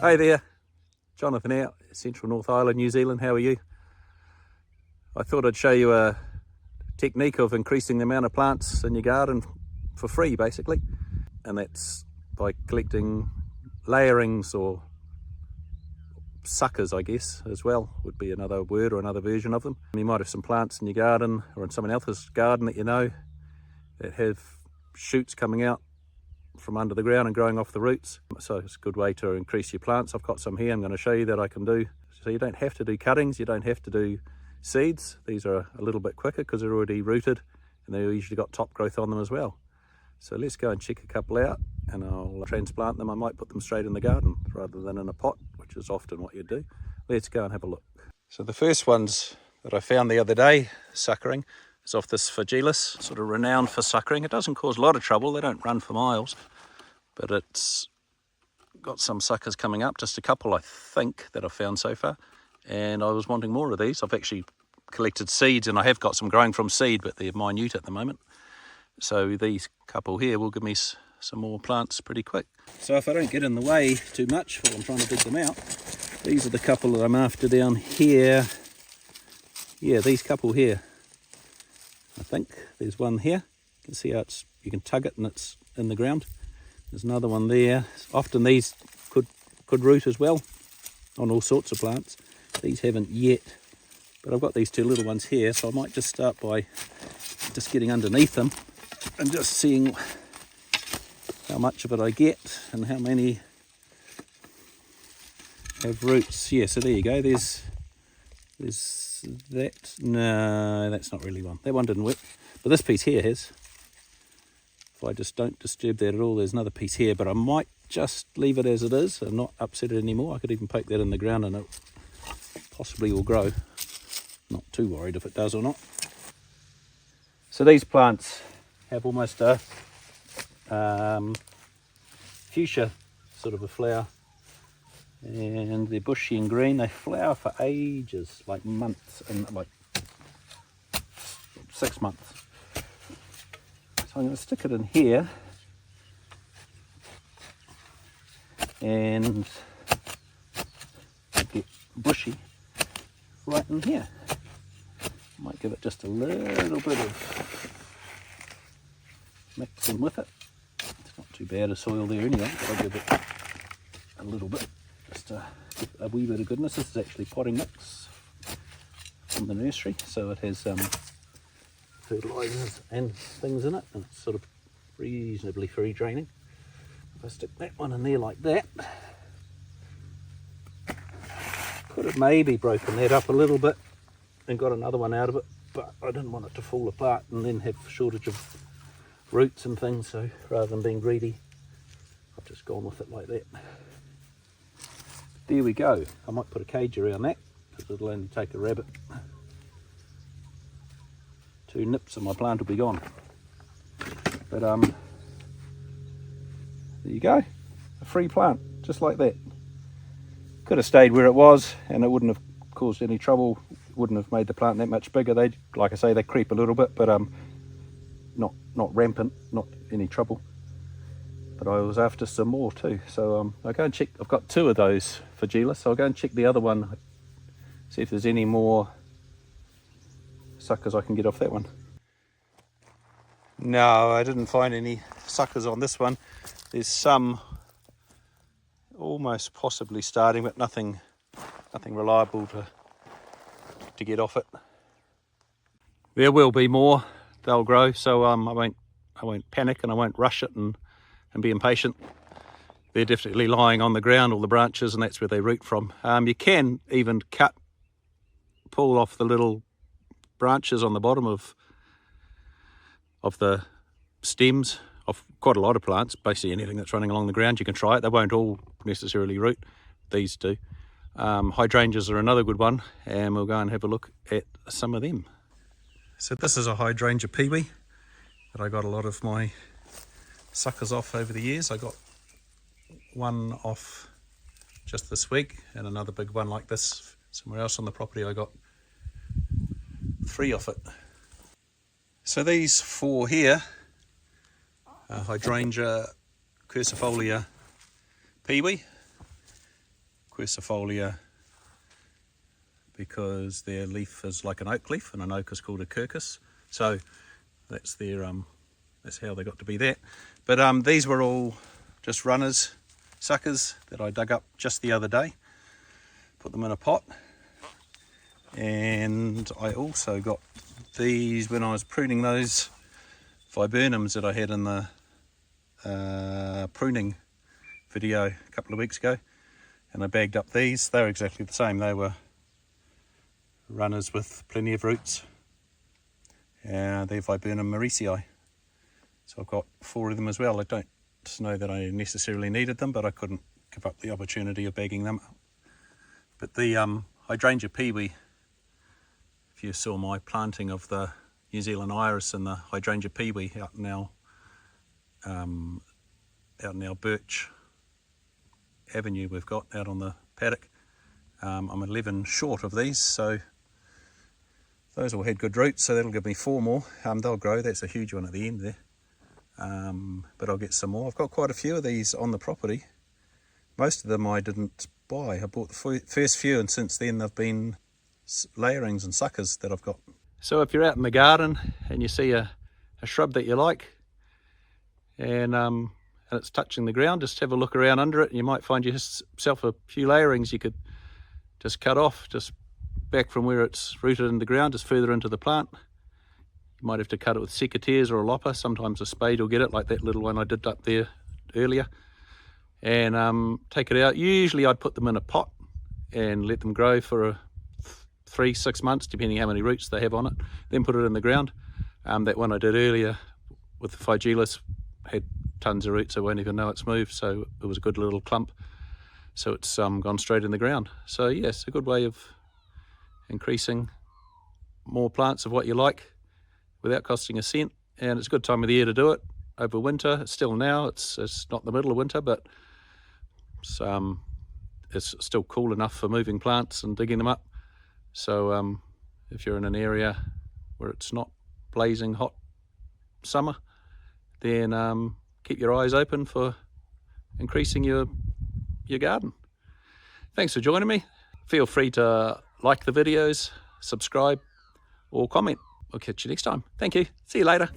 Hey there, Jonathan here, Central North Island, New Zealand. How are you? I thought I'd show you a technique of increasing the amount of plants in your garden for free, basically. And that's by collecting layerings or suckers, I guess, as well, would be another word or another version of them. You might have some plants in your garden or in someone else's garden that you know that have shoots coming out from under the ground and growing off the roots. So it's a good way to increase your plants. I've got some here I'm going to show you that I can do. So you don't have to do cuttings, you don't have to do seeds. These are a little bit quicker because they're already rooted and they've usually got top growth on them as well. So let's go and check a couple out and I'll transplant them. I might put them straight in the garden rather than in a pot, which is often what you do. Let's go and have a look. So the first ones that I found the other day suckering is off this Phagelis, sort of renowned for suckering. It doesn't cause a lot of trouble, they don't run for miles, but it's got some suckers coming up, just a couple I think that I've found so far. And I was wanting more of these. I've actually collected seeds and I have got some growing from seed, but they're minute at the moment. So these couple here will give me some more plants pretty quick. So if I don't get in the way too much while I'm trying to dig them out, these are the couple that I'm after down here. Yeah, these couple here. I think there's one here. You can see how you can tug it and it's in the ground. There's another one there. Often these could root as well on all sorts of plants. These haven't yet, but I've got these two little ones here, so I might just start by just getting underneath them and just seeing how much of it I get and how many have roots. Yeah, so there you go. There's that. No, that's not really one. That one didn't work, but this piece here has. If I just don't disturb that at all, there's another piece here, but I might just leave it as it is and not upset it anymore. I could even poke that in the ground and it possibly will grow. Not too worried if it does or not. So these plants have almost a fuchsia sort of a flower, and they're bushy and green. They flower for ages, like months, and like 6 months. So I'm going to stick it in here and get bushy right in here. Might give it just a little bit of mixing with it. It's not too bad a soil there anyway, but I'll give it a little bit just to get a wee bit of goodness. This is actually potting mix from the nursery, so it has fertilisers and things in it, and it's sort of reasonably free draining. If I stick that one in there like that, could have maybe broken that up a little bit and got another one out of it, but I didn't want it to fall apart and then have a shortage of roots and things, so rather than being greedy, I've just gone with it like that. There we go. I might put a cage around that because it'll only take a rabbit. 2 nips and my plant will be gone. But there you go, a free plant, just like that. Could have stayed where it was and it wouldn't have caused any trouble, wouldn't have made the plant that much bigger. They, like I say, they creep a little bit, but not rampant, not any trouble. But I was after some more too, so I'll go and check. I've got 2 of those Phagelis, so I'll go and check the other one, see if there's any more suckers I can get off that one. No, I didn't find any suckers on this one. There's some almost possibly starting, but nothing reliable to get off it. There will be more, they'll grow, so I won't panic and I won't rush it and be impatient. They're definitely lying on the ground, all the branches, and that's where they root from. You can even pull off the little branches on the bottom of the stems of quite a lot of plants. Basically anything that's running along the ground, you can try it. They won't all necessarily root, these do. Hydrangeas are another good one, and we'll go and have a look at some of them. So this is a hydrangea peewee that I got a lot of my suckers off over the years. I got one off just this week and another big one like this somewhere else on the property. I got 3 off it. So these 4 here are hydrangea quercifolia peewee, quercifolia because their leaf is like an oak leaf, and an oak is called a quercus. So that's their that's how they got to be that. But these were all just runners, suckers that I dug up just the other day, put them in a pot. And I also got these when I was pruning those viburnums that I had in the pruning video a couple of weeks ago, and I bagged up these. They're exactly the same. They were runners with plenty of roots. They're Viburnum morrisii. So I've got 4 of them as well. I don't know that I necessarily needed them, but I couldn't give up the opportunity of bagging them. But the hydrangea peewee, if you saw my planting of the New Zealand iris and the hydrangea peewee out in our birch avenue we've got out on the paddock, I'm 11 short of these, so those all had good roots, so that'll give me 4 more. They'll grow. That's a huge one at the end there, but I'll get some more. I've got quite a few of these on the property. Most of them I didn't buy. I bought the first few, and since then they've been layerings and suckers that I've got. So if you're out in the garden and you see a shrub that you like, and it's touching the ground, just have a look around under it, and you might find yourself a few layerings you could just cut off, just back from where it's rooted in the ground, just further into the plant. You might have to cut it with secateurs or a lopper. Sometimes a spade will get it, like that little one I did up there earlier. And take it out. Usually I'd put them in a pot and let them grow for 3-6 months, depending how many roots they have on it. Then put it in the ground. That one I did earlier with the Figelis had tons of roots. I won't even know it's moved, so it was a good little clump. So it's gone straight in the ground. So yes, a good way of increasing more plants of what you like without costing a cent. And it's a good time of the year to do it over winter. It's still now, it's not the middle of winter, but it's still cool enough for moving plants and digging them up. So if you're in an area where it's not blazing hot summer, then keep your eyes open for increasing your garden. Thanks for joining me. Feel free to like the videos, subscribe, or comment. I'll catch you next time. Thank you. See you later.